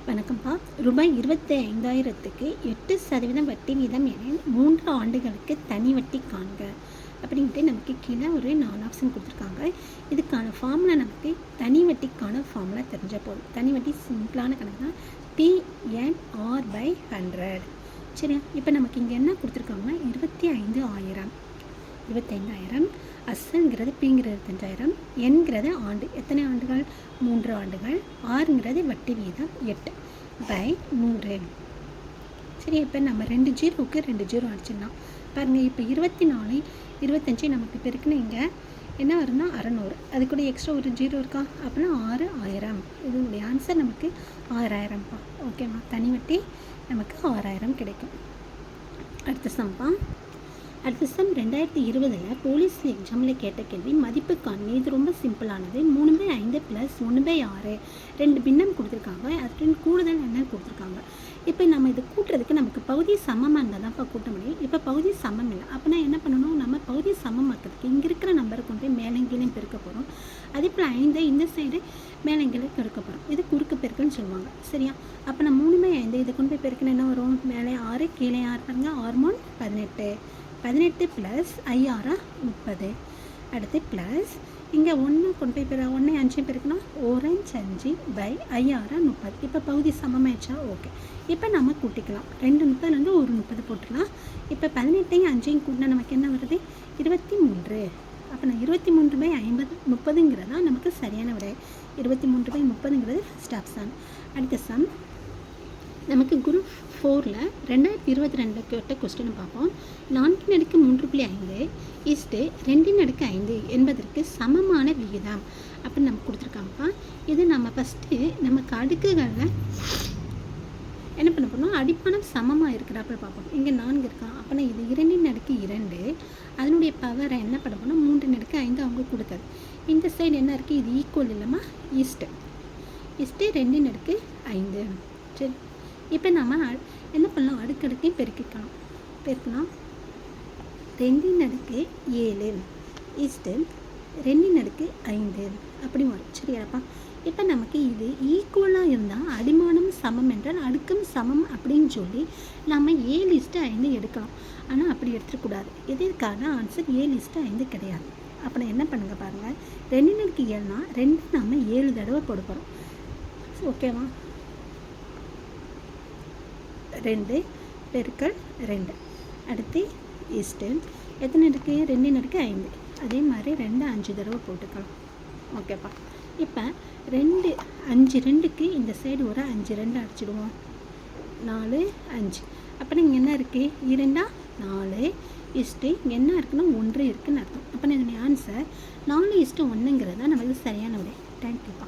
வணக்கம்ப்பா. ரூபாய் 25,000க்கு 8% வட்டி வீதம் என 3 ஆண்டுகளுக்கு தனி வட்டி காண்க அப்படின்ட்டு நமக்கு கீழே ஒரு 4 ஆப்ஷன் கொடுத்துருக்காங்க. இதுக்கான ஃபார்முலா நமக்கு தனி வட்டிக்கான ஃபார்முலா தெரிஞ்ச போதும். தனி வட்டி சிம்பிளான கணக்கு தான், PNR/100. சரியா? இப்போ நமக்கு இங்கே என்ன கொடுத்துருக்காங்கன்னா 25,000 அசல்ங்கிறது பிங்கிறது 25,000, என்கிறது ஆண்டு. எத்தனை ஆண்டுகள்? 3 ஆண்டுகள். ஆறுங்கிறது வட்டி வீதம் 8/3. சரி, இப்போ நம்ம 2 ஜீரோவுக்கு 2 ஜீரோ அடிச்சிடலாம். பாருங்கள், இப்போ 24 25 நமக்கு பெருக்குன்னு இங்கே என்ன வரும்னா 600. அது கூட எக்ஸ்ட்ரா ஒரு ஜீரோ இருக்கா? அப்படின்னா 6,000. இதனுடைய ஆன்சர் நமக்கு 6,000ப்பா. ஓகேம்மா, தனி வட்டி நமக்கு 6,000 கிடைக்கும். அடுத்த சம்பா. அடுத்த சம் 2020 போலீஸ் எக்ஸாமில் கேட்ட கேள்வி மதிப்பு காண்க. இது ரொம்ப சிம்பிளானது. 3/5 + 1/6 2 பின்னம் கொடுத்துருக்காங்க. அது கூடுதல் என்ன கொடுத்துருக்காங்க. இப்போ நம்ம இது கூட்டுறதுக்கு நமக்கு பகுதி சமமாக இருந்தால் தான்ப்பா கூட்ட முடியும். இப்போ பகுதி சமம் இல்லை. அப்படின்னா என்ன பண்ணணும்? நம்ம பகுதி சமமாக்கிறதுக்கு இங்கே இருக்கிற நம்பரை கொண்டு போய் மேலங்கீழையும் பெருக்க போகிறோம். அதே போல் 5 இந்த சைடு மேலங்கீழையும் பெருக்க போகிறோம். இது குறுக்கு பெருக்குன்னு சொல்லுவாங்க. சரியா? அப்போ நான் 3/5 இதை கொண்டு போய் பெருக்கணும் என்ன வரும்? மேலே 6 கீழே 6 பாருங்கள். 6 3 18 + 5 30. அடுத்து ப்ளஸ் இங்கே 1 கொண்டு போய் 1 5 பெருக்குன்னா 1 5 5 30. இப்போ பகுதி சமமாயிடுச்சா? ஓகே. இப்போ நம்ம கூட்டிக்கலாம். 2 30லேருந்து ஒரு 30 போட்டுக்கலாம். இப்போ 18 5 கூட்டினா நமக்கு என்ன வருது? 23. அப்போ நான் 23/50 30ங்கிறதா நமக்கு சரியான விடை. 23/30ங்கிறது ஃபஸ்ட் ஆப்ஷன். அடுத்த சம் நமக்கு குரூப் 4ல் 2022 கேட்ட கொஸ்டின் பார்ப்போம். 4/3.5 = 2/5 என்பதற்கு சமமான விகிதம் அப்படின்னு நமக்கு கொடுத்துருக்காங்கப்பா. இது நம்ம ஃபஸ்ட்டு நமக்கு அடுக்குகளில் என்ன பண்ண போகிறோம்? அடிப்பானம் சமமாக இருக்கிறாப்பில் பார்ப்போம். இங்கே 4 இருக்கா? அப்போனா இது 2/2. அதனுடைய பவரை என்ன பண்ண போனால் 3/5 அவங்க கொடுத்தது. இந்த சைடு என்ன இருக்குது? இது ஈக்குவல் இல்லாமல் ஈஸ்ட்டு 2/5. சரி, இப்போ நம்ம என்ன பண்ணலாம்? அடுக்கடுக்கையும் பெருக்கலாம். 2/7 2/5 அப்படி வரும். சரியாப்பா? இப்போ நமக்கு இது ஈக்குவலாக இருந்தால் அடிமானம் சமம் என்றால் அடுக்கும் சமம் அப்படின்னு சொல்லி நம்ம 7:5 எடுக்கலாம். ஆனால் அப்படி எடுத்துக்கூடாது. இதற்கான ஆன்சர் 7:5 கிடையாது. அப்புறம் என்ன பண்ணுங்க பாருங்கள், 2/7னா 2 நம்ம 7 தடவை போட போகிறோம். ஓகேவா? 2 × 2. அடுத்து ஈஸ்ட்டு எத்தனை இருக்குது? 2/5. அதே மாதிரி 2 5 தடவை போட்டுக்கலாம். ஓகேப்பா? இப்போ 2 5 2க்கு இந்த சைடு ஒரு 5 2 அடிச்சிடுவோம். 4 5. அப்புறம் இங்கே என்ன இருக்குது? 2 4 இஸ்ட்டு என்ன இருக்குன்னா 1 இருக்குதுன்னு அர்த்தம். அப்போ இதனுடைய ஆன்சர் 4:1ங்கிறது தான் நமக்கு சரியான விடை. தேங்க்யூப்பா.